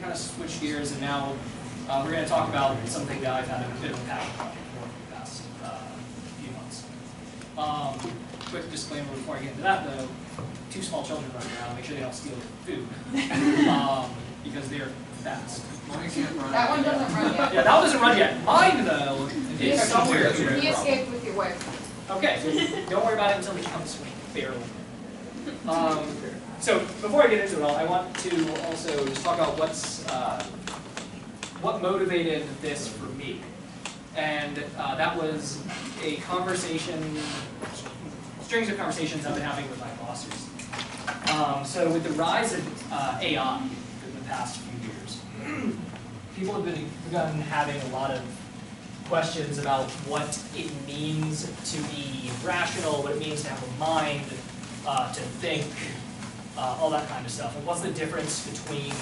to kind of switch gears, and now we're going to talk about something that I've had a bit of a passion project for the past few months. Quick disclaimer before I get into that, though: 2 small children running around, make sure they don't steal food, because they're fast. That one doesn't run yet. Yeah, that one doesn't run yet. Mine, though, is somewhere. He escaped with your wife. Okay, don't worry about it until he comes barely. So before I get into it all, I want to also just talk about what motivated this for me. And that was a conversation, strings of conversations I've been having with my bosses. So with the rise of AI in the past few years, people have begun having a lot of questions about what it means to be rational, what it means to have a mind, to think, all that kind of stuff. And what's the difference between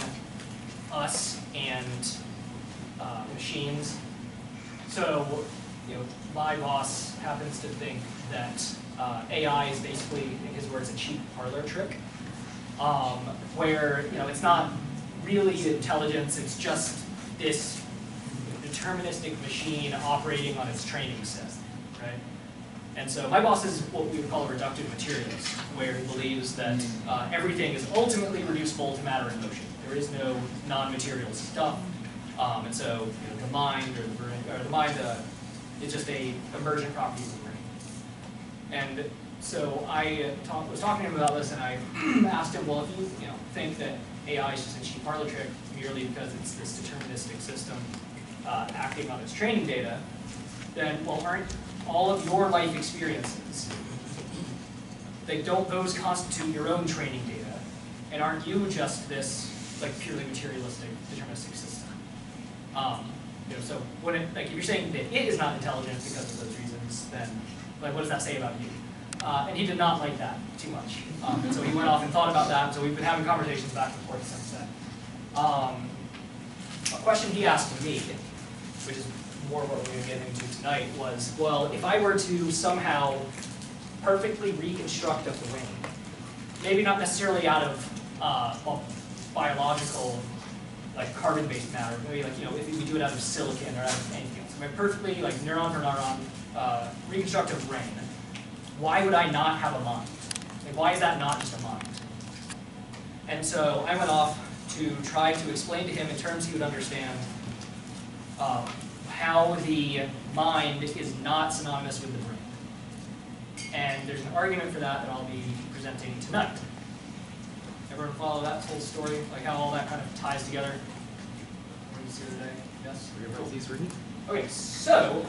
us and machines? So, my boss happens to think that AI is basically, in his words, a cheap parlor trick, where it's not really intelligence; it's just this deterministic machine operating on its training set, right? And so my boss is what we would call a reductive materialist, where he believes that everything is ultimately reducible to matter and motion. There is no non-material stuff, and so the mind or the brain, or the mind is just a emergent property of the brain. And so I was talking to him about this, and I asked him, well, if you think that AI is just a cheap parlor trick merely because it's this deterministic system acting on its training data, then, well, aren't all of your life experiences, don't those constitute your own training data? And aren't you just this purely materialistic, deterministic system? So when if you're saying that it is not intelligent because of those reasons, then what does that say about you? And he did not like that too much. And so he went off and thought about that, and so we've been having conversations back and forth since then. A question he asked me, which is more what we're going to get into tonight, was, well, if I were to somehow perfectly reconstruct a brain, maybe not necessarily out of biological, carbon-based matter, maybe if we do it out of silicon or out of anything else, perfectly neuron for neuron, reconstruct a brain, why would I not have a mind? Why is that not just a mind? And so I went off to try to explain to him in terms he would understand how the mind is not synonymous with the brain. And there's an argument for that I'll be presenting tonight. Everyone follow that whole story? How all that kind of ties together? Everyone's here today? Yes? Please read. Okay, so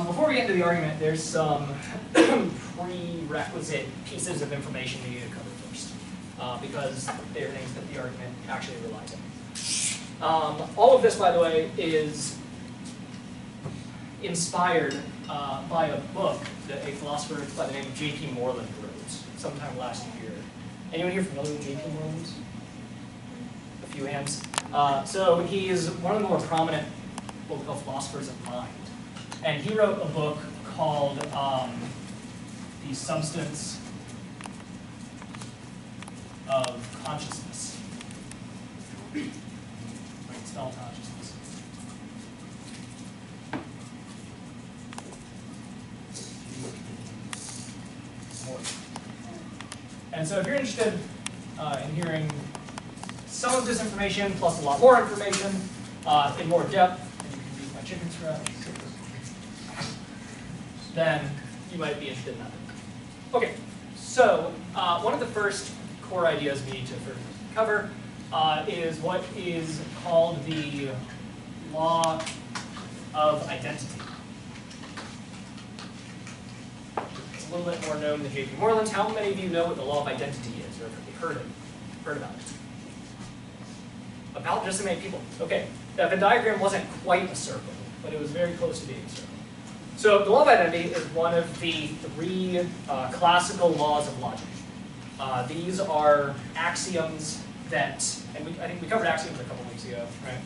before we get into the argument, there's some prerequisite pieces of information we need to cover first, because they're things that the argument actually relies on. All of this, by the way, is inspired by a book that a philosopher by the name of J.P. Moreland wrote sometime last year. Anyone here familiar with J.P. Moreland? A few hands. So he is one of the more prominent what we call philosophers of mind. And he wrote a book called The Substance of Consciousness. Spell consciousness. And so if you're interested in hearing some of this information, plus a lot more information in more depth, and you can read my chicken scratch, then you might be interested in that. Okay, so one of the first core ideas we need to first cover is what is called the law of identity. It's a little bit more known than J.P. Moreland. How many of you know what the law of identity is, or have you heard about it? About just so many people. Okay, the Venn diagram wasn't quite a circle, but it was very close to being a circle. So the law of identity is one of the 3 classical laws of logic. These are axioms that, and I think we covered axioms a couple weeks ago, right?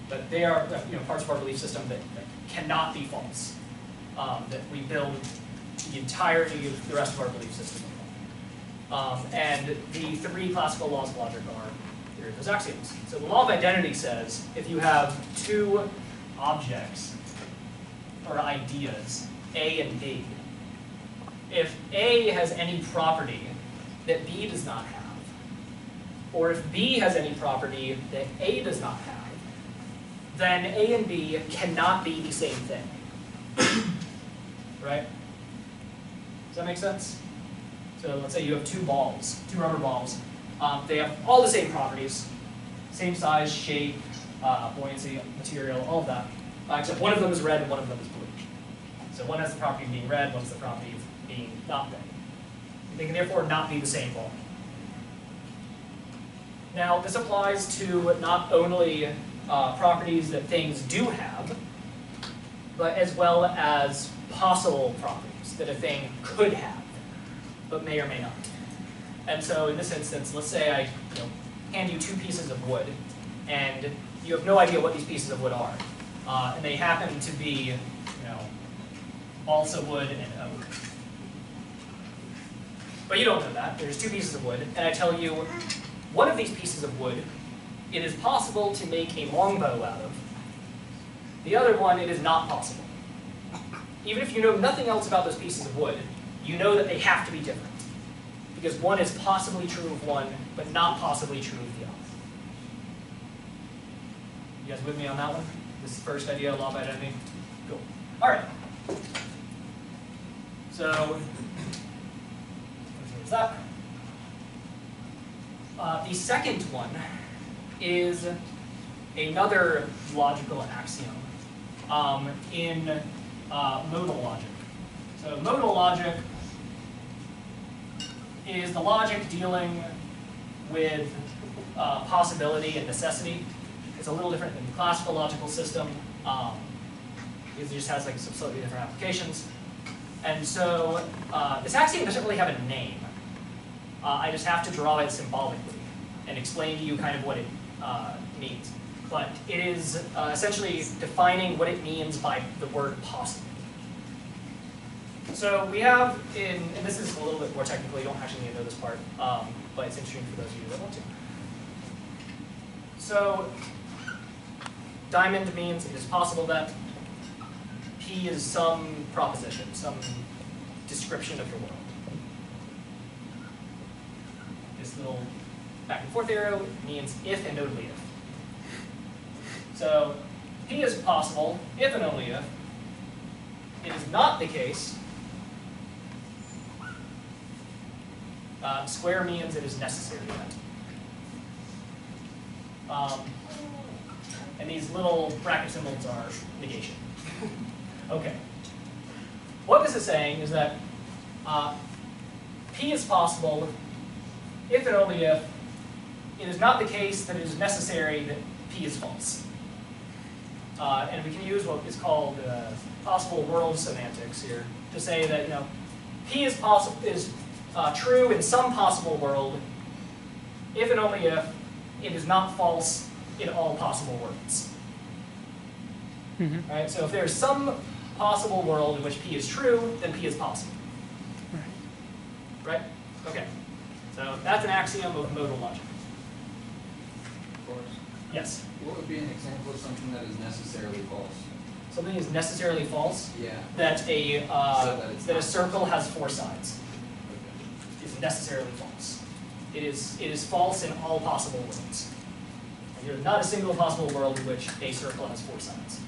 But they are parts of our belief system that cannot be false, that we build the entirety of the rest of our belief system upon. And the 3 classical laws of logic are, those axioms. So the law of identity says if you have two objects or ideas, A and B, if A has any property that B does not have, or if B has any property that A does not have, then A and B cannot be the same thing. Right? Does that make sense? So let's say you have two balls, two rubber balls. They have all the same properties, same size, shape, buoyancy, material, all of that, except one of them is red and one of them is blue. So one has the property of being red, one has the property of being not red. They can therefore not be the same ball. Now, this applies to not only properties that things do have, but as well as possible properties that a thing could have, but may or may not. And so in this instance, let's say I hand you two pieces of wood, and you have no idea what these pieces of wood are. And they happen to be balsa wood and oak. But you don't know that. There's two pieces of wood, and I tell you, one of these pieces of wood, it is possible to make a longbow out of. The other one, it is not possible. Even if you know nothing else about those pieces of wood, you know that they have to be different. Because one is possibly true of one, but not possibly true of the other. You guys with me on that one? This first idea, law of identity? Cool. All right. So, what's that? The second one is another logical axiom in modal logic. So modal logic is the logic dealing with possibility and necessity. It's a little different than the classical logical system. It just has like some slightly different applications. And so this axiom doesn't really have a name. I just have to draw it symbolically and explain to you kind of what it means. But it is essentially defining what it means by the word possible. So we have and this is a little bit more technical, you don't actually need to know this part, but it's interesting for those of you that want to. So diamond means it is possible that P is some proposition, some description of the world. This little back and forth arrow means if and only if. So P is possible if and only if. It is not the case. Square means it is necessary that. And these little bracket symbols are negation. Okay. What this is saying is that P is possible if and only if it is not the case that it is necessary that P is false. And we can use what is called possible world semantics here to say that P is true in some possible world if and only if it is not false in all possible worlds. Mm-hmm. Right? So if there's some possible world in which P is true, then P is possible. Right? Okay. So that's an axiom of modal logic. Forrest, Yes. what would be an example of something that is necessarily false? Something is necessarily false. Yeah. That So a circle has four sides. Okay. Is necessarily false. It is false in all possible worlds. And there's not a single possible world in which a circle has four sides.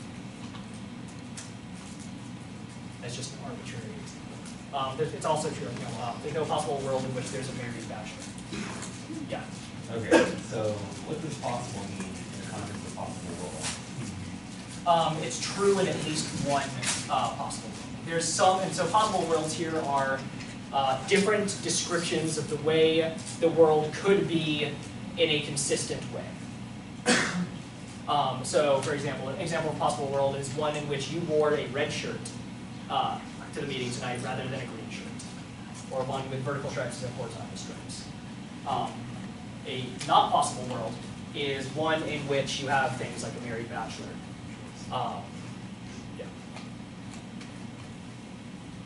That's just an arbitrary example. It's also true. There's no possible world in which there's a married bachelor. Yeah. Okay, so what does possible mean in the context of possible world? It's true in at least one possible world. There's some, and so possible worlds here are different descriptions of the way the world could be in a consistent way. So, for example, an example of possible world is one in which you wore a red shirt to the meeting tonight rather than a green shirt, or one with vertical stripes and horizontal stripes. A not possible world is one in which you have things like a married bachelor. Yeah.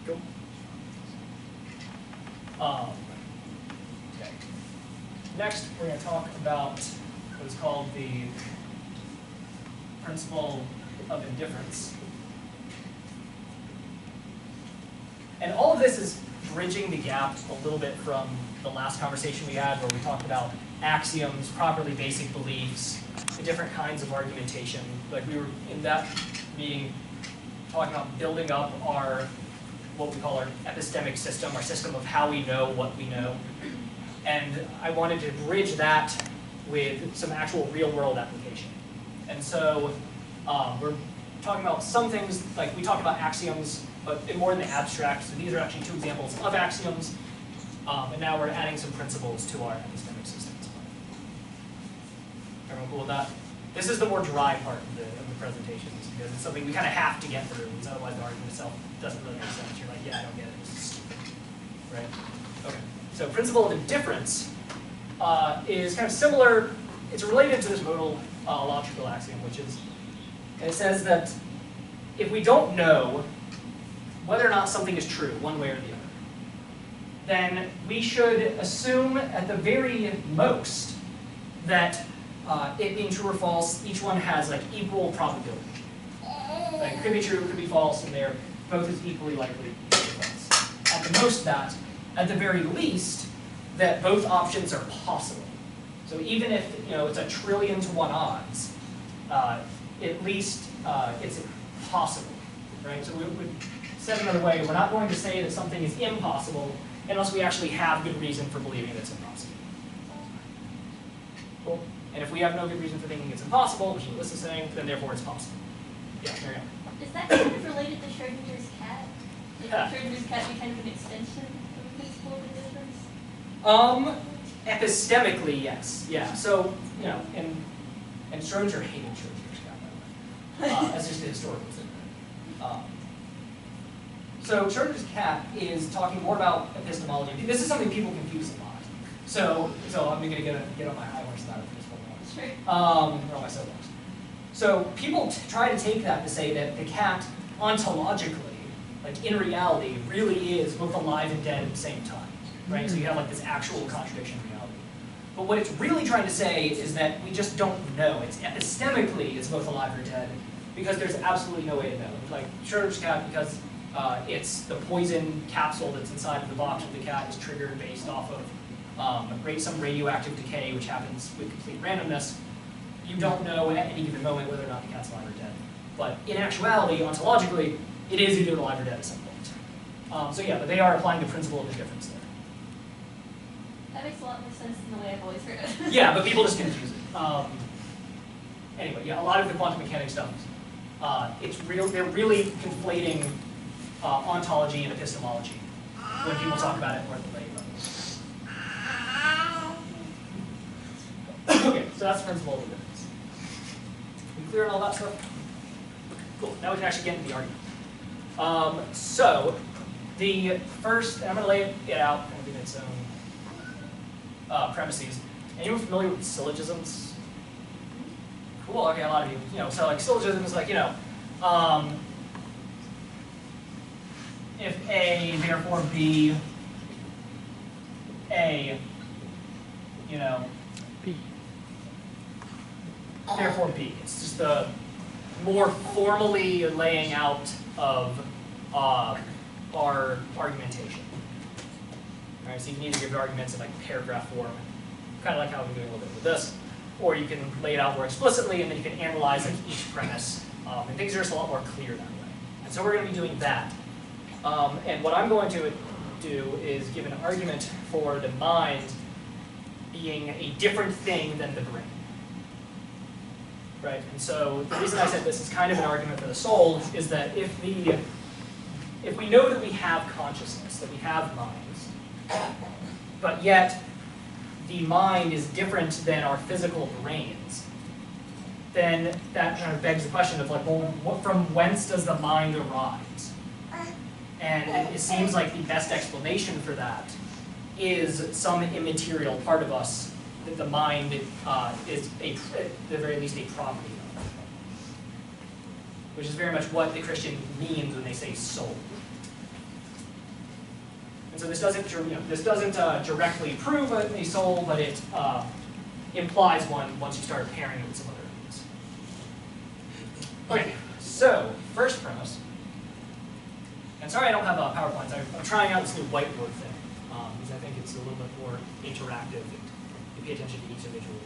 Cool. Okay. Next, we're going to talk about is called the principle of indifference. And all of this is bridging the gap a little bit from the last conversation we had where we talked about axioms, properly basic beliefs, the different kinds of argumentation. Like we were in that meeting talking about building up our, what we call our epistemic system, our system of how we know what we know. And I wanted to bridge that with some actual real world application. And so we're talking about some things, like we talked about axioms, but more in the abstract. So these are actually two examples of axioms. And now we're adding some principles to our epistemic system as well. Everyone cool with that? This is the more dry part of the presentations, because it's something we kind of have to get through, because otherwise the argument itself doesn't really make sense. You're like, yeah, I don't get it, this is stupid. Right? Okay. So principle of indifference is kind of similar. It's related to this modal logical axiom, which is, and it says that if we don't know whether or not something is true, one way or the other, then we should assume at the very most that it being true or false, each one has like equal probability. Like, it could be true, it could be false, and they're both as equally likely to be false. At the most that, at the very least, that both options are possible. So even if it's a 1,000,000,000,000 to 1 odds, at least it's possible, right? So we would said another way, we're not going to say that something is impossible unless we actually have good reason for believing that it's impossible. Cool. And if we have no good reason for thinking it's impossible, which is what this is saying, then therefore it's possible. Yeah, there you go. Is that kind of related to Schrodinger's cat? Yeah. Like, Schrodinger's cat be kind of an extension of the principle of indifference? Epistemically, yes. Yeah. So, and Schrodinger hated Schrodinger's cat, by the way. That's just the historical thing. So Schrodinger's cat is talking more about epistemology. This is something people confuse a lot. So I'm going to get on my high horse about it for this one moment. Sure. Or on my soapbox. So people try to take that to say that the cat, ontologically, like in reality, really is both alive and dead at the same time, right? So you have like this actual contradiction in reality. But what it's really trying to say is that we just don't know. It's epistemically, it's both alive or dead, because there's absolutely no way to know. Like Schrodinger's cat, because it's the poison capsule that's inside of the box of the cat is triggered based off of some radioactive decay, which happens with complete randomness. You don't know at any given moment whether or not the cat's alive or dead. But in actuality, ontologically, it is either alive or dead at some point. So yeah, but they are applying the principle of indifference there. That makes a lot more sense than the way I've always heard it. Yeah, but people just confuse it. Anyway, yeah, a lot of the quantum mechanics stuff, they're really conflating ontology and epistemology when people talk about it more at the late levels. Okay, so that's the principle of indifference. We clear on all that stuff? Cool, now we can actually get into the argument. So, the first, and I'm going to lay it out kind of in its own premises. Anyone familiar with syllogisms? Cool, okay, a lot of you. So like syllogisms, like, if A, therefore B, A, B. Therefore B. It's just the more formally laying out of our argumentation. All right, so you can either give arguments in like paragraph form, kind of like how we're doing a little bit with this, or you can lay it out more explicitly, and then you can analyze like each premise, and things are just a lot more clear that way. And so we're going to be doing that. And what I'm going to do is give an argument for the mind being a different thing than the brain. Right? And so the reason I said this is kind of an argument for the soul is that if we know that we have consciousness, that we have minds, but yet the mind is different than our physical brains, then that kind of begs the question of like, well, from whence does the mind arise? And it seems like the best explanation for that is some immaterial part of us that the mind is, at the very least, a property of. Which is very much what the Christian means when they say soul. And so this doesn't directly prove a soul, but implies one once you start pairing it with some other elements. Okay, so first premise. And sorry I don't have PowerPoints. I'm trying out this new whiteboard thing because I think it's a little bit more interactive. You pay attention to each individual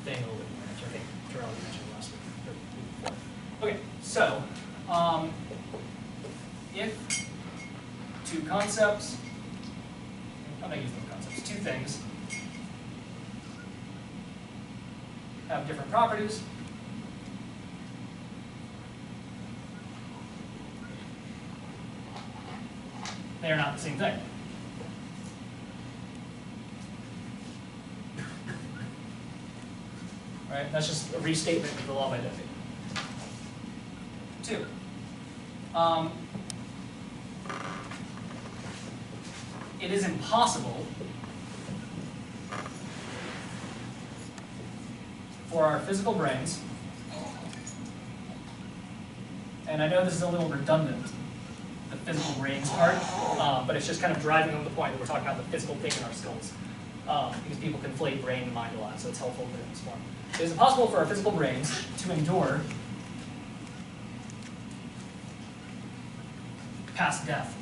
thing a little bit more, which I think Terrell mentioned last week or the week before. Okay, so if two concepts, I'm not using concepts, two things have different properties, they are not the same thing. Right? That's just a restatement of the law of identity. Two. It is impossible for our physical brains, and I know this is a little redundant, the physical brains part, but it's just kind of driving home the point that we're talking about the physical thing in our skulls, because people conflate brain and mind a lot, so it's helpful to this one. It is impossible for our physical brains to endure past death.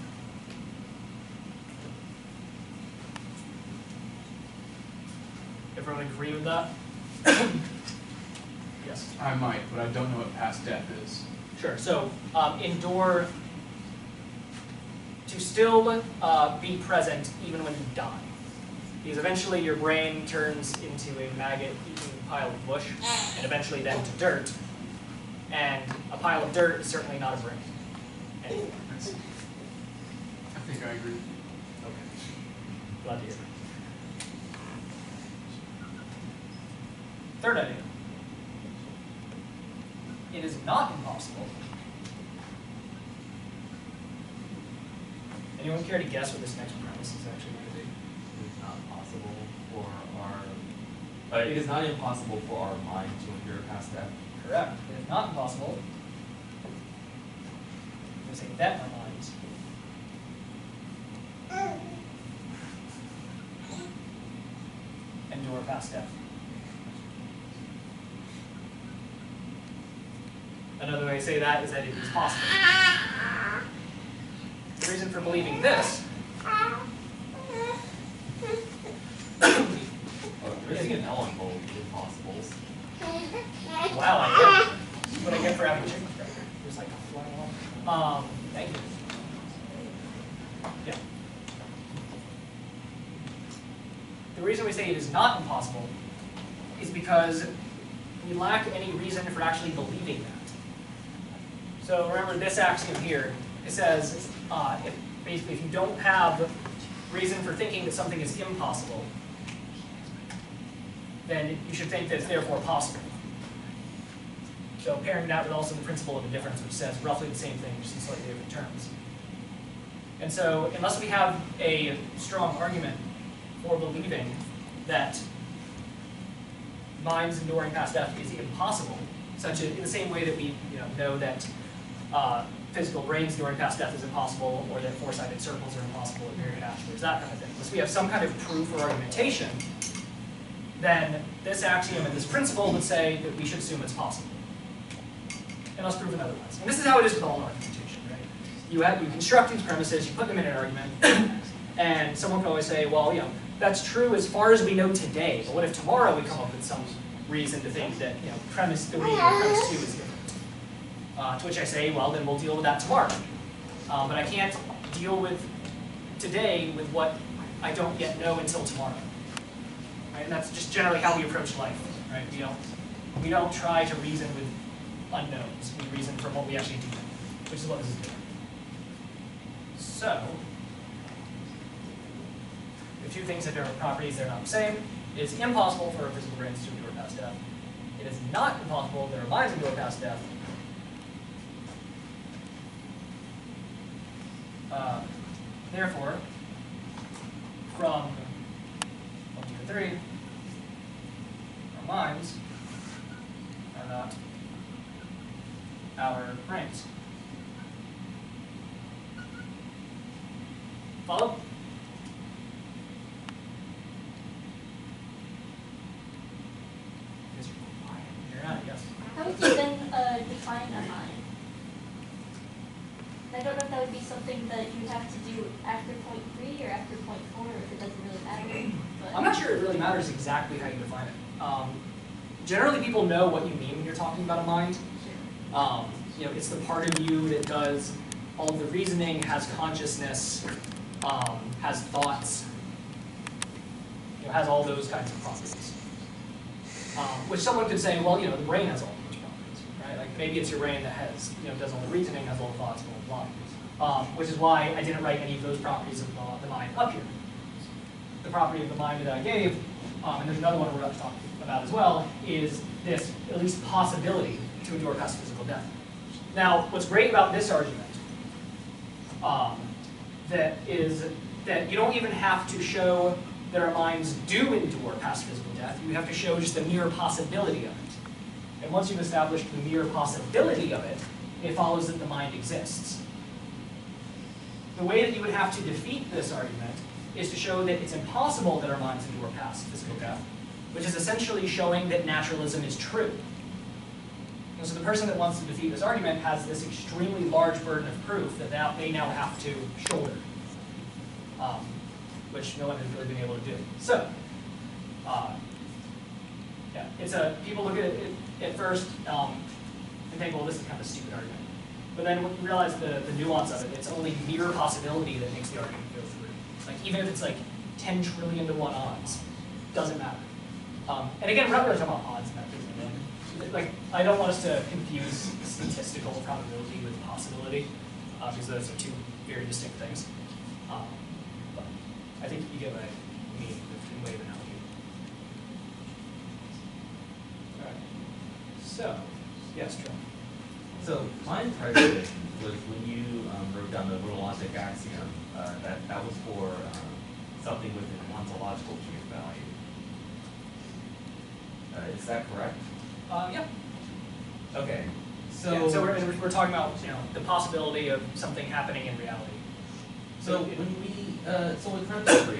Everyone agree with that? Yes. I might, but I don't know what past death is. Sure. So endure to still be present even when you die. Because eventually your brain turns into a maggot-eating pile of bush, and eventually then to dirt. And a pile of dirt is certainly not a brain anymore. I think I agree. Okay. Glad to hear. Third idea. It is not impossible. Anyone care to guess what this next premise is actually going to be? It is not possible for our, it is not impossible for our mind to endure past death. Correct. It is not impossible. I'm going to say that our minds endure past death. Another way to say that is that it is possible. The reason for believing this You're getting an L on both impossibles. wow, I get what I get for having a chicken cracker. Just like flying along. Thank you. Yeah. The reason we say it is not impossible is because we lack any reason for actually believing that. So remember this axiom here. It says basically if you don't have reason for thinking that something is impossible, then you should think that it's therefore possible. So pairing that with also the principle of indifference, which says roughly the same thing, just in slightly different terms. And so unless we have a strong argument for believing that minds enduring past death is impossible, such in the same way that we know that physical brains enduring past death is impossible, or that four-sided circles are impossible at myriad asteroids, that kind of thing. Unless we have some kind of proof or argumentation, then this axiom and this principle would say that we should assume it's possible, unless proven otherwise. And this is how it is with all argumentation, right? You construct these premises, you put them in an argument, and someone can always say, well, that's true as far as we know today, but what if tomorrow we come up with some reason to think that premise 3 or premise 2 is different? To which I say, well, then we'll deal with that tomorrow. But I can't deal with today with what I don't yet know until tomorrow. Right? And that's just generally how we approach life. Right? We don't try to reason with unknowns. We reason from what we actually do know, which is what this is doing. So, if two things have different properties, they're not the same. It is impossible for our physical brains to endure past death. It is not impossible that our minds endure past death. Therefore, from 1, 2, and 3, our minds are not our brains. Follow? define a mind. I don't know if that would be something that you have to do after point 3 or after point 4, if it doesn't really matter. But I'm not sure it really matters exactly how you define it. Generally, people know what you mean when you're talking about a mind. You know, it's the part of you that does all the reasoning, has consciousness, has thoughts, you know, has all those kinds of properties. Which someone could say, well, you know, the brain has all of those properties, right? Like maybe it's your brain that has, you know, does all the reasoning, has all the thoughts, blah, blah, blah. Which is why I didn't write any of those properties of the mind up here. The property of the mind that I gave, and there's another one we're about to talk about as well, is this at least possibility to endure past physical death. Now, what's great about this argument that is that you don't even have to show that our minds do endure past physical death. You have to show just the mere possibility of it. And once you've established the mere possibility of it, it follows that the mind exists. The way that you would have to defeat this argument is to show that it's impossible that our minds endure past physical death, which is essentially showing that naturalism is true. And so the person that wants to defeat this argument has this extremely large burden of proof that they now have to shoulder, which no one has really been able to do. So, yeah, people look at it at first and think, well, this is kind of a stupid argument. But then when you realize the nuance of it, it's only mere possibility that makes the argument go through. Like even if it's like 10 trillion to 1 odds, doesn't matter. And again, we're not really talking about odds in that case. Like, I don't want us to confuse statistical probability with possibility, because those are two very distinct things. But I think you get what I mean in way of analogy. All right. So, yes, Joe. So my impression was when you wrote down the logic axiom, that was for something with an ontological truth value. Is that correct? Yeah. Okay. So, Yeah, so we're talking about, you know, the possibility of something happening in reality. so when we with premise 3,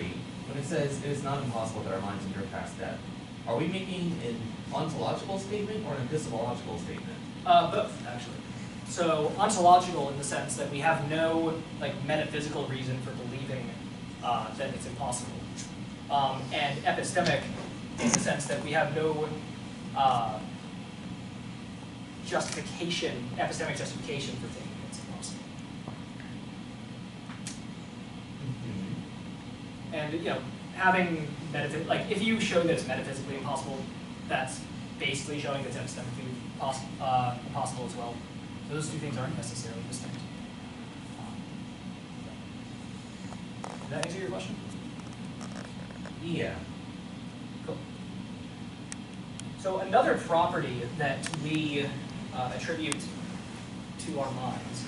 when it says it is not impossible that our minds endure past death, are we making an ontological statement or an epistemological statement? Both, actually. So ontological in the sense that we have no like metaphysical reason for believing that it's impossible, and epistemic in the sense that we have no epistemic justification for thinking it's impossible. Mm-hmm. And you know, having if you show that it's metaphysically impossible, that's basically showing that it's epistemically impossible as well. So those two things aren't necessarily distinct. Did that answer your question? Yeah. Cool. So another property that we attribute to our minds,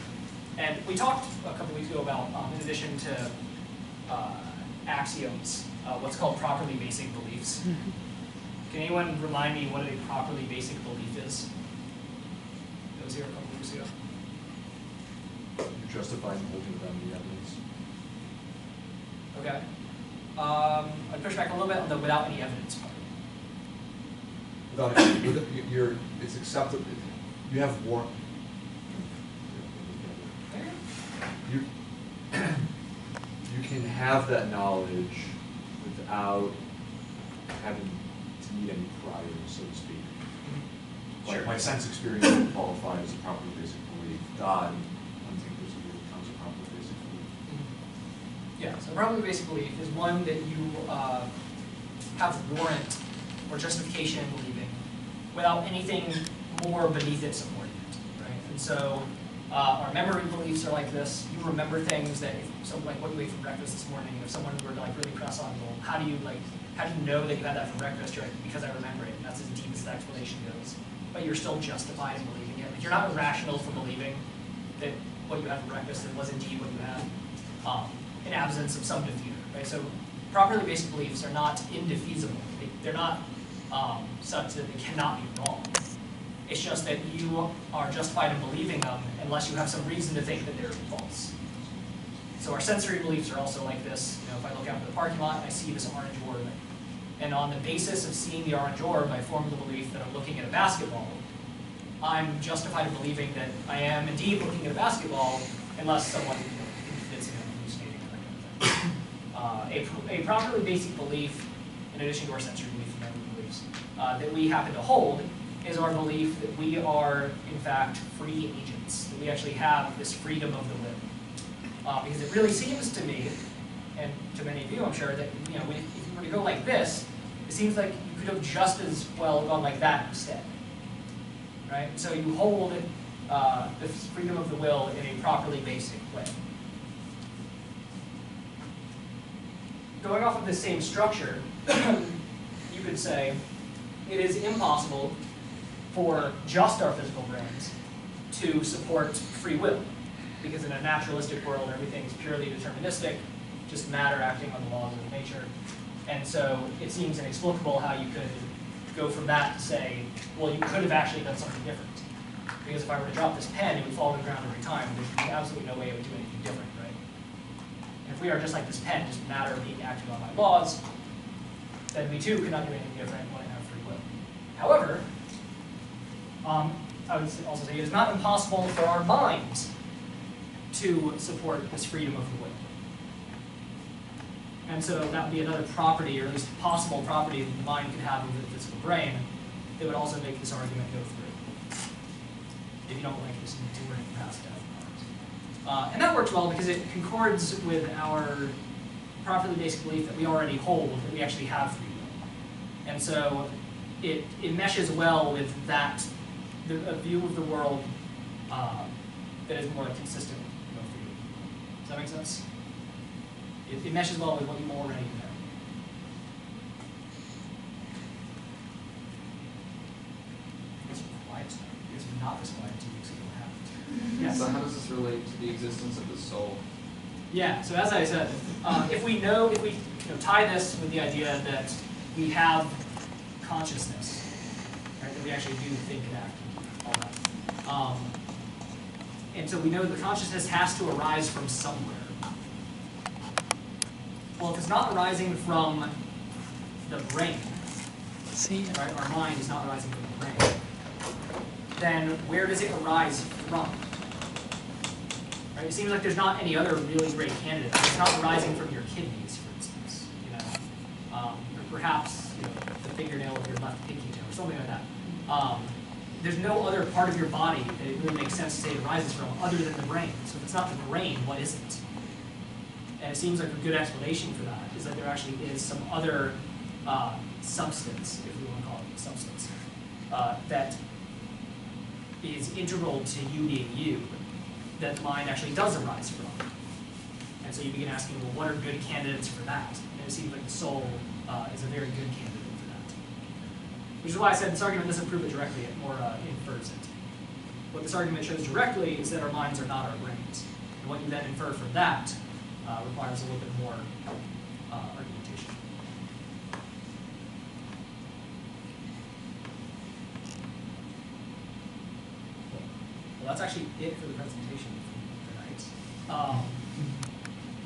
and we talked a couple weeks ago about, in addition to axioms, what's called properly basic beliefs. Can anyone remind me what a properly basic belief is? That was here a couple weeks ago. You're justified in holding down the evidence. Okay. I'd push back a little bit on the without any evidence part. It's acceptable. You have warrant. You can have that knowledge without having to meet any priors, so to speak. Sure. Like my sense experience would qualify as a properly basic belief. God, unthinkably, becomes a properly basic belief. Yeah, so a properly basic belief is one that you have warrant or justification in believing without anything more beneath it supporting it, right? And so our memory beliefs are like this. You remember things that, like what you ate for breakfast this morning. If someone were to like really press on, well, how do you know that you had that for breakfast? You're like, because I remember it. And that's as deep as the explanation goes. But you're still justified in believing it. Like you're not irrational for believing that what you had for breakfast was indeed what you had, in absence of some defeater, right? So properly basic beliefs are not indefeasible. They're not such that they cannot be wrong. It's just that you are justified in believing them unless you have some reason to think that they're false. So our sensory beliefs are also like this. You know, if I look out into the parking lot, I see this orange orb. And on the basis of seeing the orange orb, I form the belief that I'm looking at a basketball. I'm justified in believing that I am indeed looking at a basketball, unless someone convinces me I'm hallucinating or that kind of thing. A properly basic belief, in addition to our sensory belief and memory beliefs, that we happen to hold is our belief that we are, in fact, free agents, that we actually have this freedom of the will. Because it really seems to me, and to many of you, I'm sure, that if you were to go like this, it seems like you could have just as well gone like that instead. Right? So you hold the freedom of the will in a properly basic way. Going off of this same structure, you could say it is impossible for just our physical brains to support free will, because in a naturalistic world, everything is purely deterministic, just matter acting on the laws of nature. And so it seems inexplicable how you could go from that to say, well, you could have actually done something different. Because if I were to drop this pen, it would fall to the ground every time. There's absolutely no way it would do anything different, right? And if we are just like this pen, just matter being acted on by laws, then we too cannot do anything different when it has free will. However, I would also say it is not impossible for our minds to support this freedom of the will. And so that would be another property, or at least possible property, that the mind could have over the physical brain that would also make this argument go through. If you don't like this enduring past death. And that works well because it concords with our properly basic belief that we already hold, that we actually have free will. And so it meshes well with that, a view of the world that is more consistent with free will. Does that make sense? It meshes well with what you already know. It's quiet now. It's not this quiet 2 weeks ago. What happened? Yes. So how does this relate to the existence of the soul? Yeah. So as I said, if we tie this with the idea that we have consciousness, right? That we actually do think and act, all that. And so we know that consciousness has to arise from somewhere. Well, if it's not arising from the brain, right? Our mind is not arising from the brain, then where does it arise from? Right? It seems like there's not any other really great candidate. It's not arising from your kidneys, for instance, or perhaps the fingernail of your left pinky toe, or something like that. There's no other part of your body that it really makes sense to say it arises from other than the brain. So if it's not the brain, what is it? And it seems like a good explanation for that is that there actually is some other substance, if we want to call it a substance, that is integral to you being you, that mind actually does arise from. And so you begin asking, well, what are good candidates for that? And it seems like the soul is a very good candidate for that. Which is why I said this argument doesn't prove it directly, it more infers it. What this argument shows directly is that our minds are not our brains. And what you then infer from that requires a little bit more argumentation. Well, that's actually it for the presentation for tonight.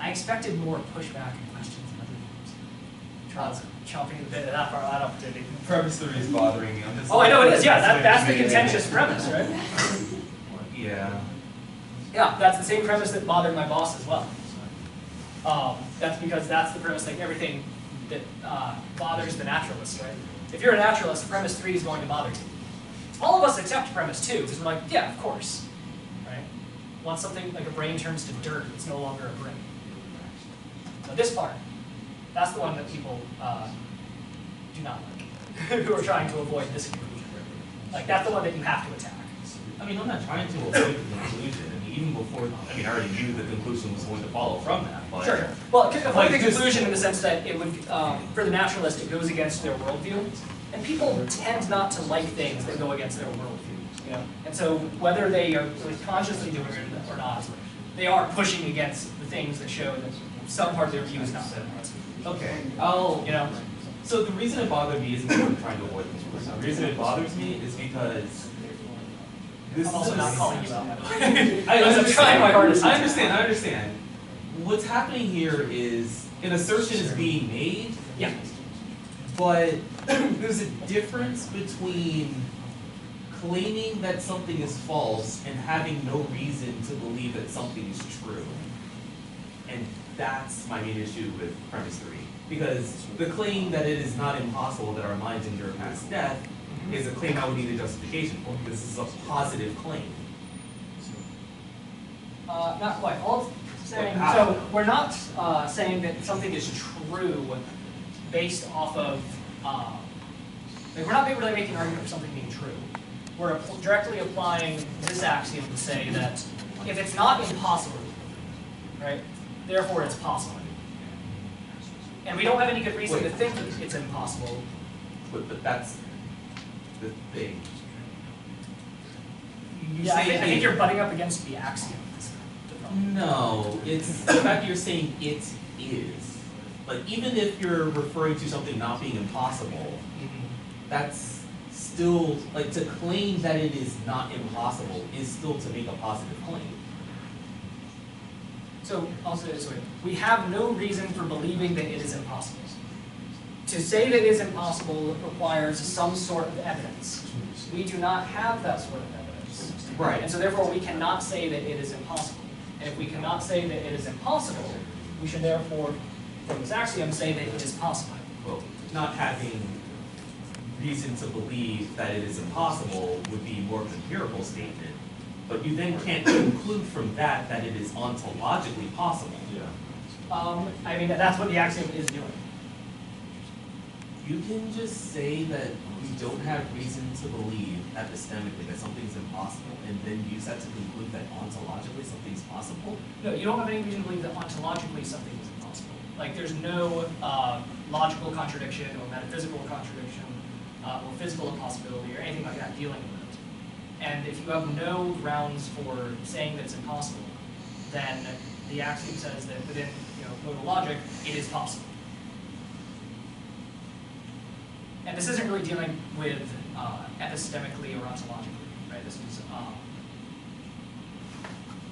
I expected more pushback and questions and other things. Charles chomping the bit of that opportunity. Premise 3 is bothering me. Oh, I know it is. Yeah, that's the contentious premise, right? Yeah. Yeah, that's the same premise that bothered my boss as well. That's because that's the premise, like everything that bothers the naturalist, right? If you're a naturalist, premise 3 is going to bother you. All of us accept premise 2, because we're like, yeah, of course, right? Once something like a brain turns to dirt, it's no longer a brain. So this part, that's the one that people do not like, who are trying to avoid this conclusion. Like, that's the one that you have to attack. I mean, I'm not trying to avoid the conclusion. I mean, even before, I already knew the conclusion was going to follow from that. But sure. Well, avoid like the conclusion in the sense that it would, for the naturalist, it goes against their worldview. And people tend not to like things that go against their worldview. You know? And so whether they are consciously doing it or not, they are pushing against the things that show that some part of their view is not so. okay, so the reason it bothered me isn't because I'm trying to avoid this person. The reason it bothers me is because this I'm also is not calling you out. I'm trying my hardest. I understand. What's happening here is an assertion is being made. Yeah. But there's a difference between claiming that something is false and having no reason to believe that something is true. And that's my main issue with premise 3. Because the claim that it is not impossible that our minds endure past death is a claim I would need a justification for, because this is a positive claim. Not quite. All saying, How? so we're not saying that something is true based off of, like we're not really making an argument for something being true. We're directly applying this axiom to say that if it's not impossible, right, therefore it's possible. And we don't have any good reason to think that it's impossible. But that's the thing. You Yeah, I say think you're butting up against the axiom. No, it's the fact that you're saying it is. Like, even if you're referring to something not being impossible, that's still, like, to claim that it is not impossible is still to make a positive claim. So, I'll say it this way. We have no reason for believing that it is impossible. To say that it is impossible requires some sort of evidence. We do not have that sort of evidence. Right. And so therefore we cannot say that it is impossible. And if we cannot say that it is impossible, we should therefore, from this axiom, say that it is possible. Well, not having reason to believe that it is impossible would be more of an empirical statement. But you then can't conclude from that that it is ontologically possible. Yeah. I mean, that's what the axiom is doing. You can just say that you don't have reason to believe epistemically that something's impossible, and then use that to conclude that ontologically something's possible. No, you don't have any reason to believe that ontologically something is impossible. Like, there's no logical contradiction or metaphysical contradiction or physical impossibility or anything like that dealing with it. And if you have no grounds for saying that it's impossible, then the axiom says that within modal logic, it is possible. And this isn't really dealing with epistemically or ontologically, right? This is,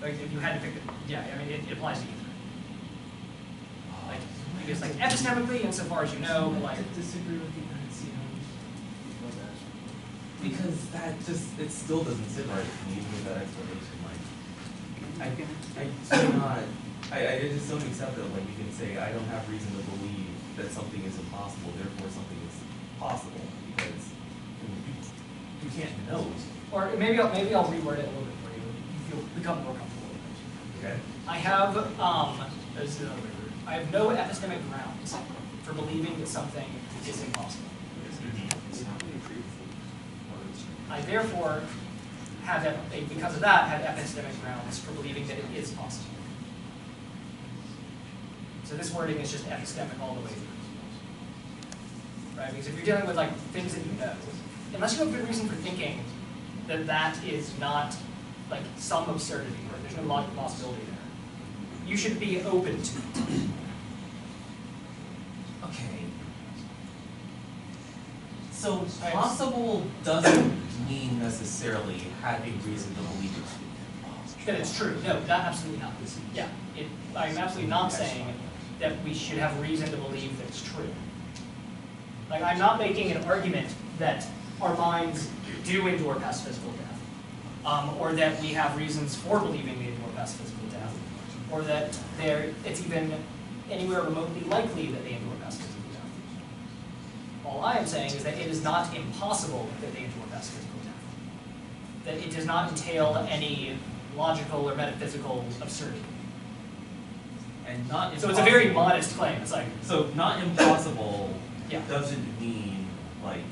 like if you had to pick it, yeah, I mean, it applies to either. Like, I guess like epistemically, insofar as you know, but like. Disagree with the axiom. Because that just, it still doesn't sit right with me, even with that explanation. Like, I just don't accept that. Like, you can say, I don't have reason to believe that something is impossible, therefore something is possible, because you can't know. Or maybe I'll reword it a little bit for you. You'll become more comfortable with it. Okay. I have I have no epistemic grounds for believing that something is impossible. I therefore have, because of that, have epistemic grounds for believing that it is possible. So this wording is just epistemic all the way through. Right? Because if you're dealing with like things that you know, unless you have good reason for thinking that that is not like some absurdity, or there's no logical possibility there, you should be open to it. Okay. So possible doesn't mean necessarily having reason to believe it's That it's true. No, that absolutely not. Yeah, I'm absolutely not saying that we should have reason to believe that it's true. Like, I'm not making an argument that our minds do endure past physical death, or that we have reasons for believing they endure past physical death, or that it's even anywhere remotely likely that they endure past physical death. All I am saying is that it is not impossible that they endure past physical death. That it does not entail any logical or metaphysical absurdity. And not So it's a very modest claim. It's like, so not impossible yeah. doesn't mean like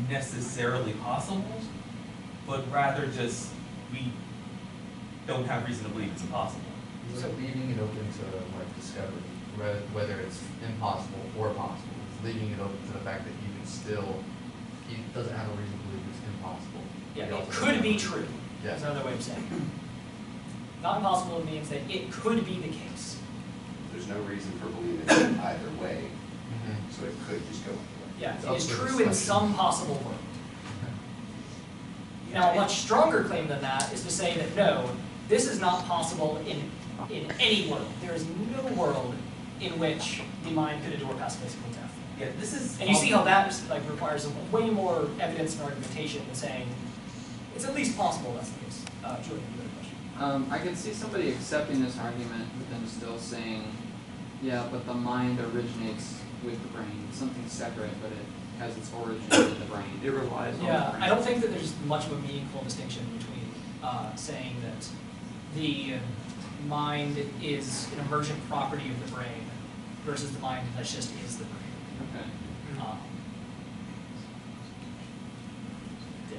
necessarily possible, but rather just we don't have reason to believe it's impossible. So leaving it open to like discovery, whether it's impossible or possible. It's leaving it open to the fact that you can still, he doesn't have a reason to believe it's impossible. Yeah, He it also could doesn't be have- true. Yeah. That's another way of saying it. Not impossible means that it could be the case. There's no reason for believing it either way, Mhm. so it could just go either way. Yeah, It's it up is for true in discussion. some possible world. Now, a much stronger claim than that is to say that no, this is not possible in any world. There is no world in which the mind could endure past physical death. Yeah, this is. And you see how that like requires way more evidence and argumentation than saying it's at least possible that's the case. Julian, you had a question. I can see somebody accepting this argument, but then still saying, yeah, but the mind originates with the brain. It's something separate, but it has its origin in the brain. It relies on the Yeah, brain. I don't think that there's much of a meaningful distinction between saying that the mind is an emergent property of the brain versus the mind that just is the brain. Okay. Yeah.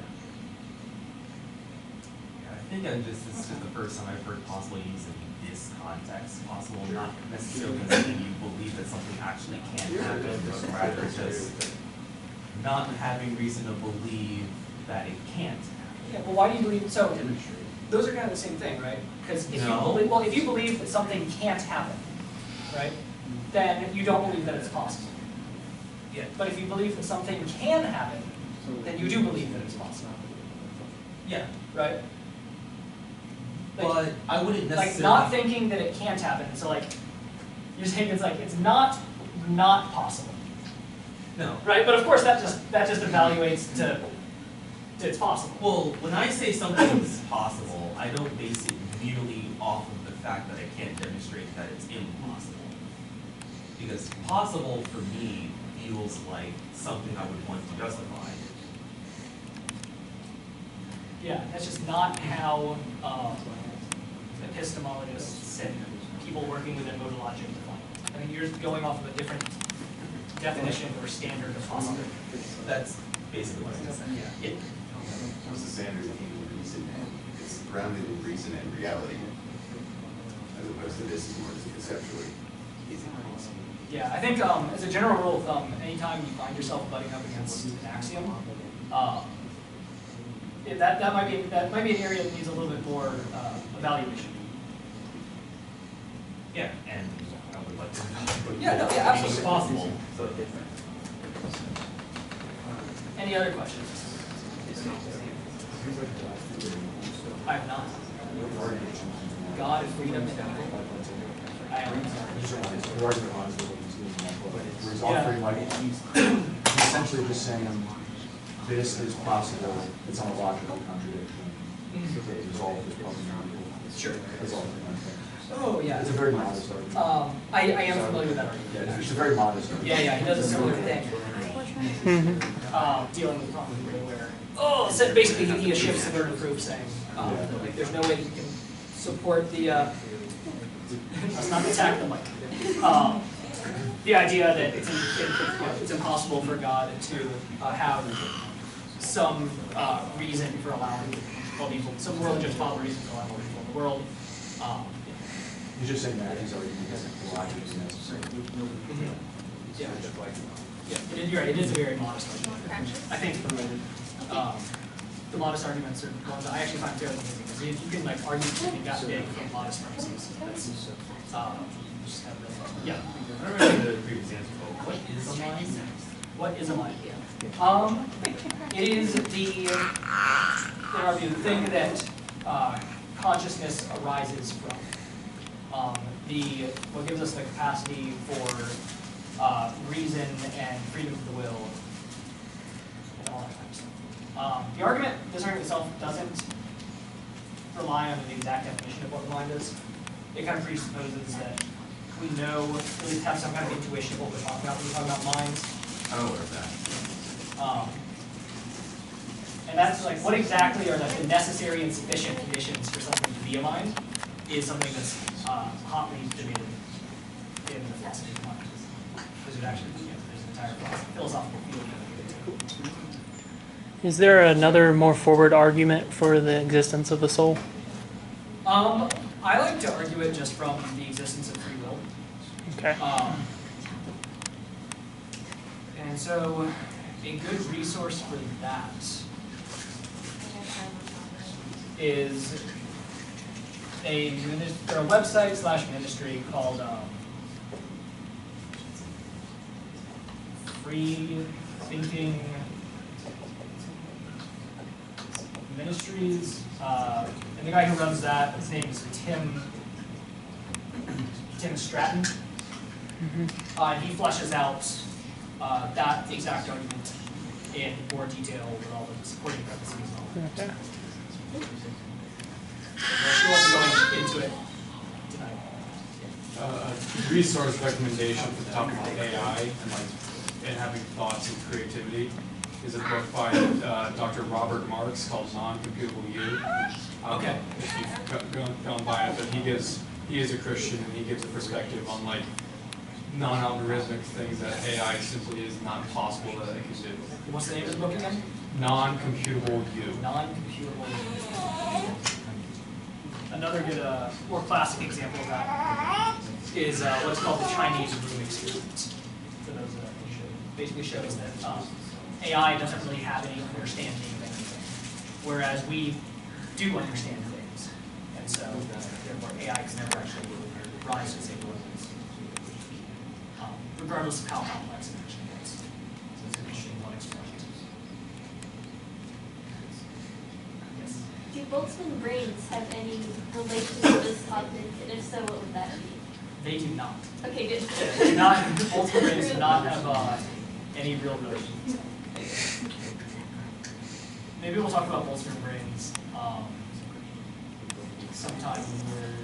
I think this is just the first time I've heard possible use in this context. Possible, not necessarily that you believe that something actually can happen, but rather just not having reason to believe that it can't happen. Yeah, well, why do you believe, so, those are kind of the same thing, right? Because if you believe that something can't happen, right, then you don't believe that it's possible. Yeah. But if you believe that something can happen, then you do believe that it's possible, Yeah. right? But I wouldn't necessarily. Like, not thinking that it can't happen, so like, you're saying it's like, it's not possible, No. right? But of course, that just evaluates to it's possible. Well, when I say something's possible, I don't base it merely off of the fact that I can't demonstrate that it's impossible. Because possible for me feels like something I would want to justify. Yeah, that's just not how epistemologists and people working within modal logic define it. I mean, you're going off of a different definition or standard of possible. That's basically what I'm saying. Yeah. What's the standard of human reason? It's grounded in reason and reality, as opposed to this is more just conceptually. Yeah, I think as a general rule of thumb, anytime you find yourself butting up against an axiom, that might be an area that needs a little bit more evaluation. Yeah, and I would like to. Yeah, no, yeah, absolutely. It's possible. So Any other questions? I have not. God, freedom, and evil. I am. Where he's offering like, he's essentially just saying, this is possible, it's not a logical contradiction. To resolve this problem. Sure. That's all. Oh, yeah. It's a very modest argument. I am familiar with that argument. Yeah, it's a very modest argument. Yeah, he does a similar thing. Dealing with problems where, so basically he shifts the burden of proof, saying that, like, there's no way that you can support the, let's not attack the mic. The idea that it's impossible for God to have some reason for allowing all people, some world justifiable reason for allowing all people in the world. He's just saying that his argument isn't logically necessary. Yeah. Yeah, you're right. It is a very modest argument. I think the modest arguments are ones that I actually find fairly amazing. Because if you can like argue something that big from modest premises, that's just kind of really fun. Yeah. I don't remember the previous answer, but what is a mind? What is a mind? It is the thing that consciousness arises from. What gives us the capacity for reason and freedom of the will, and all that kind of stuff. This argument itself doesn't rely on the exact definition of what the mind is. It kind of presupposes that we know, at least have some kind of intuition of what we're talking about when we talk about minds. I don't know what that. And that's like, what exactly are like the necessary and sufficient conditions for something to be a mind is something that's hotly debated in the philosophy of mind. There's actually, there's an entire philosophical field dedicated to it. Is there another more forward argument for the existence of the soul? I like to argue it just from the existence of free will. Okay. And so, a good resource for that is a website/ministry called Free Thinking Ministries, and the guy who runs that, his name is Tim Stratton. And he fleshes out that exact argument in more detail with all the supporting premises and all that. Okay. We won't be going into it tonight. Resource recommendation for talking about AI and having thoughts and creativity is a book by Dr. Robert Marks called Non-Computable You. Okay. If you've gone by it, but he is a Christian and he gives a perspective on like non-algorithmic things that AI simply is not possible that it can do. What's the name of the book again? Non-Computable You. Non-computable. Another good, more classic example of that is what's called the Chinese room experiment. For those that basically shows that AI doesn't really have any understanding of anything, whereas we do understand things, and so therefore AI can never actually rise to the same levels, regardless of how complex it actually is. So it's an interesting one experiment. Yes. Do Boltzmann brains have any relation to this topic, and if so, what would that be? They do not. Okay, good. They do not. Boltzmann brains do not have any real relation. Maybe we'll talk about Boltzmann brains sometime when we're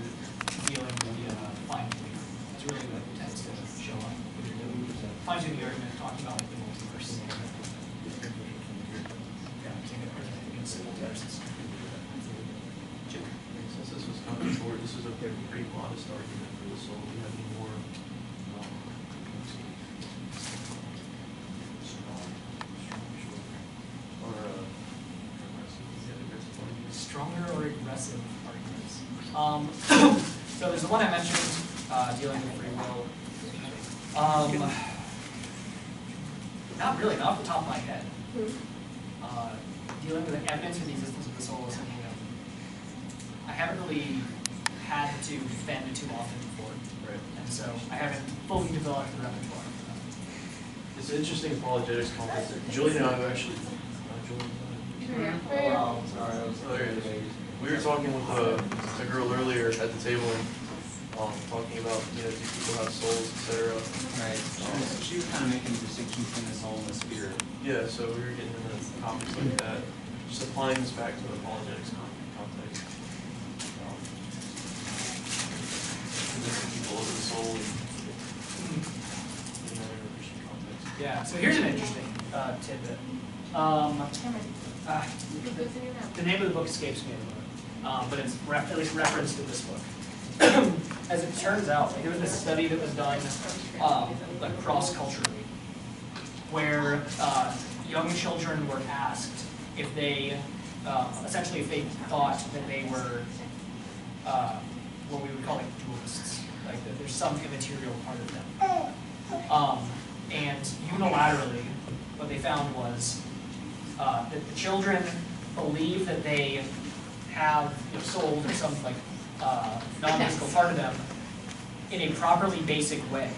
dealing with the fine-tuning. That's really what tends to show up. Fine-tuning argument, talking about like the multiverse. Yeah, simple terms. Since this was kind of short, this is a pretty modest argument for this, so we have any more stronger or aggressive arguments? So there's the one I mentioned, dealing with free will. Not really, not off the top of my head. Dealing with the evidence for the existence of the soul is something that I haven't really had to defend too often before. Right. And so I haven't fully developed the repertoire for that. It's an interesting apologetics conference. Julie and I have actually, Yeah. sorry, there it is. We were talking with a girl earlier at the table, talking about, do people have souls, etc. Right. She was kind of making a distinction between the soul and the spirit. Yeah, so we were getting into topics like that, just applying this back to the apologetics context. Convincing people of the soul in a Christian context. Yeah, so here's an interesting tidbit. The name of the book escapes me, but it's at least referenced in this book. As it turns out, there was this study that was done like cross-culturally, where young children were asked if they, essentially if they thought that they were what we would call like dualists, like that there's some immaterial part of them. And unilaterally, what they found was that the children believe that they have souls or some like non-physical part of them in a properly basic way,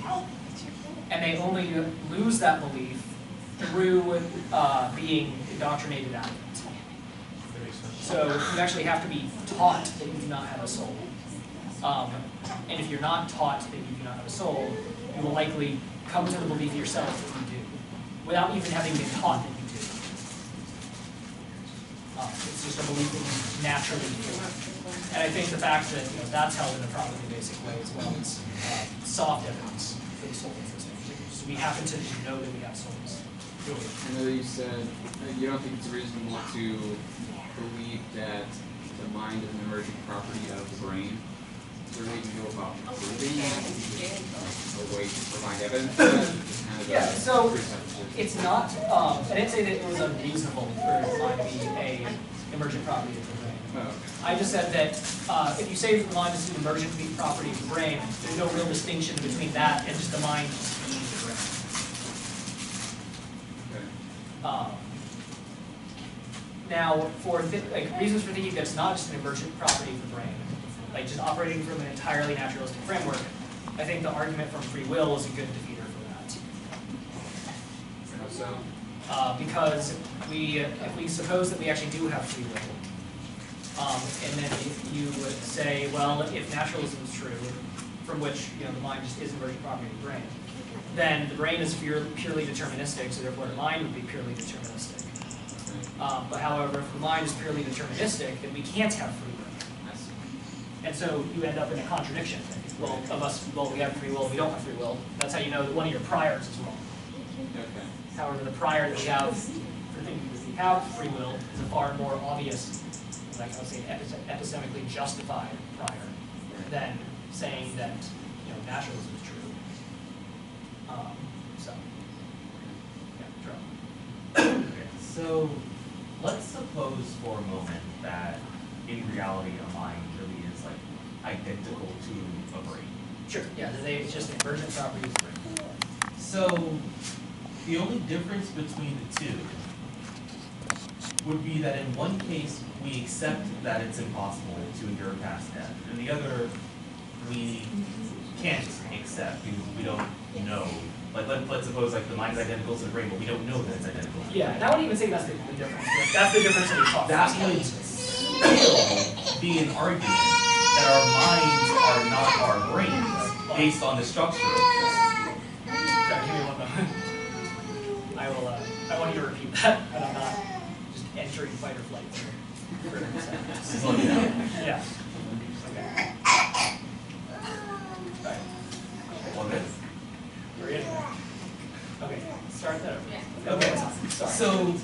and they only lose that belief through being indoctrinated out of it. So you actually have to be taught that you do not have a soul, and if you're not taught that you do not have a soul, you will likely come to the belief yourself that you do, without even having been taught that you do. It's just a belief that you naturally do. And I think the fact that that's held in a properly basic way as well as soft evidence for the soul existing. So we happen to know that we have souls. I know that you said you don't think it's reasonable to believe that the mind is an emergent property of the brain. Is there a way you go about proving that? A way to provide evidence for that? Yeah, so it's not, I didn't say that it was unreasonable for the mind to be a emergent property of the brain. Oh. I just said that if you say that the mind is an emergent property of the brain, there's no real distinction between that and just the mind being the brain. Okay. Now, for reasons for thinking that it's not just an emergent property of the brain, like just operating from an entirely naturalistic framework, I think the argument from free will is a good defeater for that. How so? Because if we suppose that we actually do have free will, and then you would say, well, if naturalism is true, from which the mind just is emergent property of the brain, then the brain is purely deterministic, so therefore the mind would be purely deterministic. But however, if the mind is purely deterministic, then we can't have free will. And so you end up in a contradiction. Well, we have free will, we don't have free will. That's how you know that one of your priors is wrong. Okay. However, the prior that we have for thinking that we have free will is a far more obvious, like I would say, epistemically justified prior than saying that naturalism is true. So, yeah, Charlie. So, let's suppose for a moment that in reality a mind really is like identical to a brain. Sure. Yeah, it's just emergent properties of the brain. So, the only difference between the two would be that in one case we accept that it's impossible to endure past death, and the other we can't accept because we don't know. Like let's suppose like the mind is identical to the brain, but we don't know that it's identical. Yeah, and I wouldn't even say that's the difference. Like, that's the difference that we talk about. That would still be an argument that our minds are not our brains based on the structure of this. Sorry, give me one moment. I want you to repeat that, but I'm not just entering fight or flight for a second. Slow it down. Yeah. Okay. All right. Well, good. We're in there. Okay, start that over. Okay, Sorry. so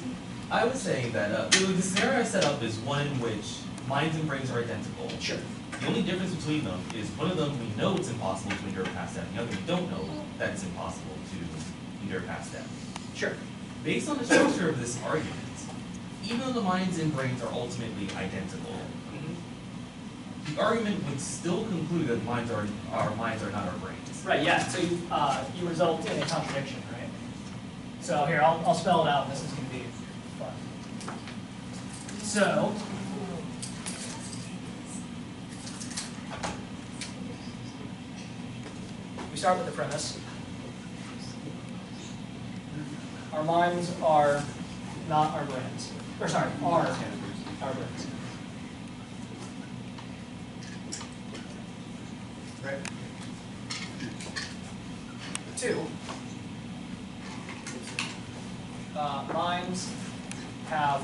I was saying that the scenario I set up is one in which minds and brains are identical. Sure. The only difference between them is one of them we know it's impossible to endure past death, the other we don't know that it's impossible to endure past death. Sure. Based on the structure of this argument, even though the minds and brains are ultimately identical, the argument would still conclude that our minds are not our brains. Right, yeah, so you result in a contradiction, right? So here, I'll spell it out, and this is going to be fun. So, we start with the premise. Our minds are not our brains. Or sorry, are our brains. Right? 2, minds have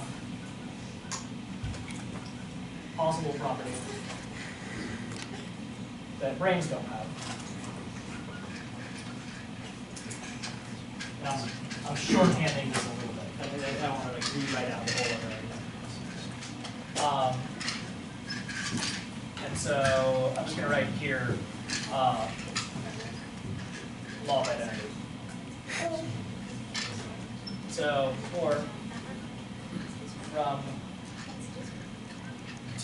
possible property that brains don't have. And I'm shorthanding this a little bit. I don't want to rewrite out the whole other idea. And so I'm just going to write here law of identity. So 4 from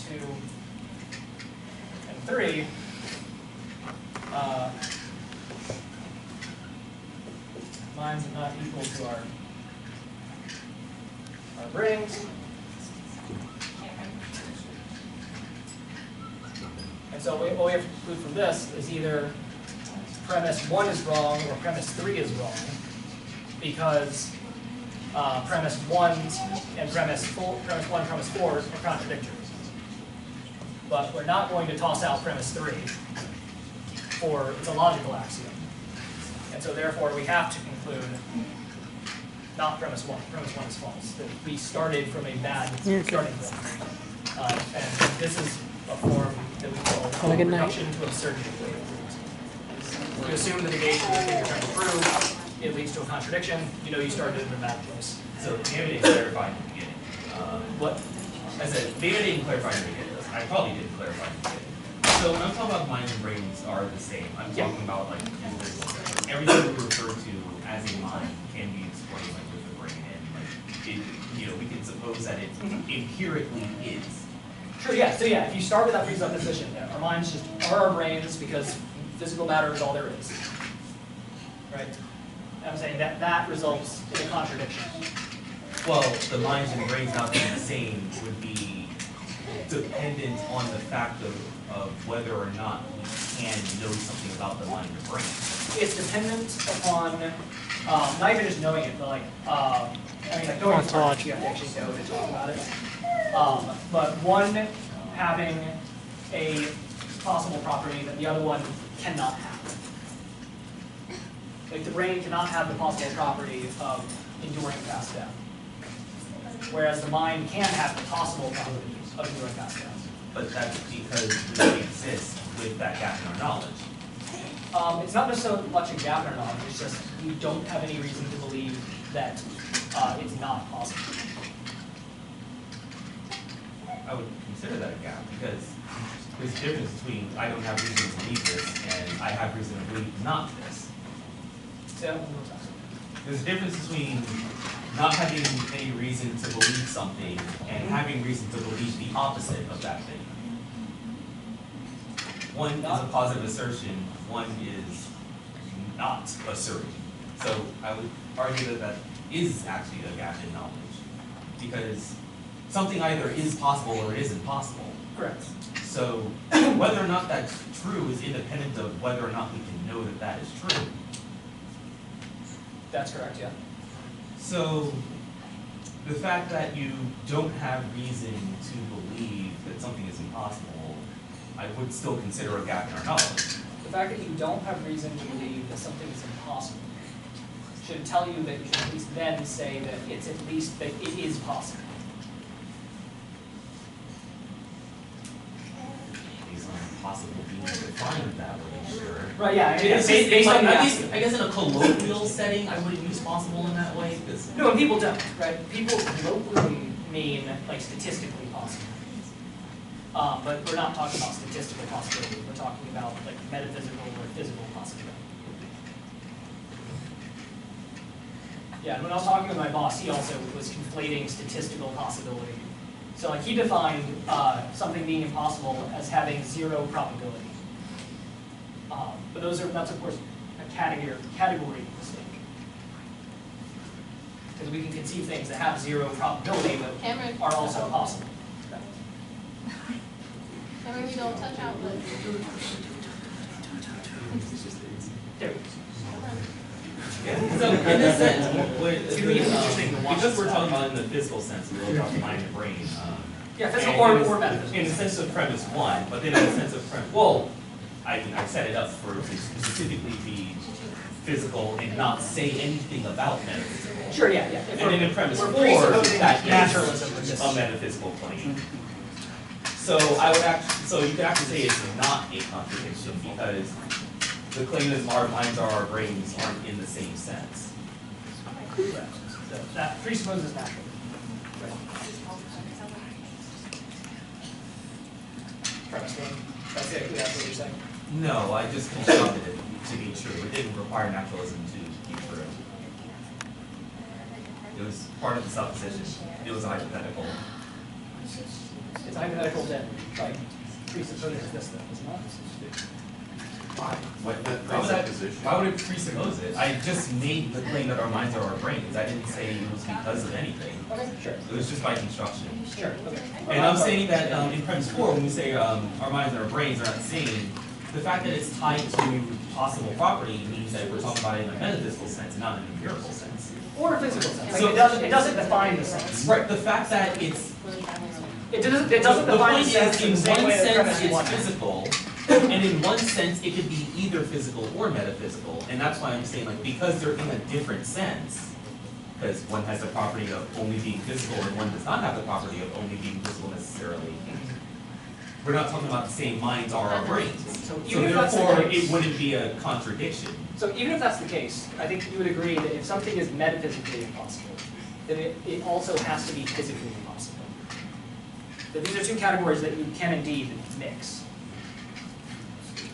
2 and 3 minds are not equal to our brains. And so what we have to conclude from this is either premise 1 is wrong or premise 3 is wrong, because premise 1 and premise 1, premise 4 are contradictory. But we're not going to toss out premise 3 for it's a logical axiom. And so therefore we have to conclude not premise 1. Premise 1 is false. That we started from a bad starting point. And this is a form that we call reduction to absurdity. To assume the negation of the thing you're trying to prove, it leads to a contradiction. You started in a bad place. So maybe I didn't clarify in the beginning. What? I said, maybe I didn't clarify in the beginning. I probably didn't clarify in the beginning. So when I'm talking about minds and brains are the same, I'm talking about like everything we refer to as a mind can be explained like with the brain, and like we can suppose that it empirically is. Sure, yeah. So yeah, if you start with that presupposition, our minds just are our brains because physical matter is all there is. Right? I'm saying that results in a contradiction. Well, the minds and brains not being the same would be dependent on the fact of whether or not we can know something about the mind or brain. It's dependent upon not even just knowing it, but like like knowing it's hard, you have to actually know to talk about it. But one having a possible property that the other one cannot happen. Like the brain cannot have the possible property of enduring past death. Whereas the mind can have the possible property of enduring past death. But that's because we exist with that gap in our knowledge. It's not necessarily much a gap in our knowledge, it's just we don't have any reason to believe that it's not possible. I would consider that a gap because there's a difference between I don't have reason to believe this and I have reason to believe not this. So, one more time. There's a difference between not having any reason to believe something and having reason to believe the opposite of that thing. One is a positive assertion, one is not asserting. So I would argue that that is actually a gap in knowledge because something either is possible or isn't possible. Correct. So whether or not that's true is independent of whether or not we can know that that is true. That's correct, yeah. So the fact that you don't have reason to believe that something is impossible, I would still consider a gap in our knowledge. The fact that you don't have reason to believe that something is impossible should tell you that you should at least then say that it's at least that it is possible. Based on possible being defined that way, sure. Right, yeah. It's based just, on I guess in a colloquial setting, I wouldn't use possible in that way, because no, and people don't, right? People colloquially mean like statistically possible. But we're not talking about statistical possibility. We're talking about like metaphysical or physical possibility. Yeah, and when I was talking with my boss, he also was conflating statistical possibility. So like he defined something being impossible as having 0 probability. But that's of course a category mistake. Because we can conceive things that have 0 probability but Cameron. are also possible. Cameron, we don't touch out, but. There we go. yeah. So in this sense, It's gonna be interesting to watch because we're this talking about in the physical sense, we're talking about mind and brain. Yeah, physical and or metaphysical. in the sense of premise 1, but then in the sense of premise, well, I set it up for to specifically be physical and not say anything about metaphysical. Sure, yeah, yeah. And then in premise 4, we're presupposing that naturalism with is this. a metaphysical plane. So so you could actually say it's not a contradiction because the claim that our minds are our brains aren't in the same sense. Correct. So that presupposes naturalism. Right. Premise 1. That's what you're saying. No, I just constructed it to be true. It didn't require naturalism to be true. It was part of the supposition. It was a hypothetical. It's hypothetical that like presupposes this though, isn't it? Why? What, the Why would it presuppose it? I just made the claim that our minds are our brains. I didn't say it was because of anything. Okay, sure. It was just by construction. Sure, okay. And I'm saying that in premise 4, when we say our minds and our brains are not the same, the fact that it's tied to possible property means that we're talking about it in a metaphysical sense and not in an empirical sense. Or a physical sense. Like So- it doesn't define the sense. Right, the fact that it's It doesn't the define the point sense is, in in the same one way that sense, premise it's 1. physical, and in one sense, it could be either physical or metaphysical, and that's why I'm saying, like, because they're in a different sense, because one has the property of only being physical, and one does not have the property of only being physical necessarily. We're not talking about the same minds are our brains, so even if that's the therefore, case- it wouldn't be a contradiction. So even if that's the case, I think you would agree that if something is metaphysically impossible, then it also has to be physically impossible. That these are two categories that you can indeed mix.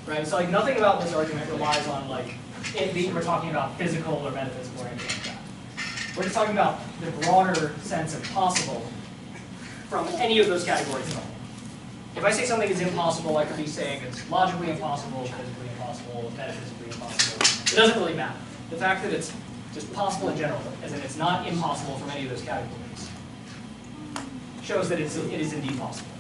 Right? So like nothing about this argument relies on like it being we're talking about physical or metaphysical or anything like that. We're just talking about the broader sense of possible from any of those categories at all. If I say something is impossible, I could be saying it's logically impossible, physically impossible, metaphysically impossible. It doesn't really matter. The fact that it's just possible in general, as in it's not impossible from any of those categories, shows that it is indeed possible.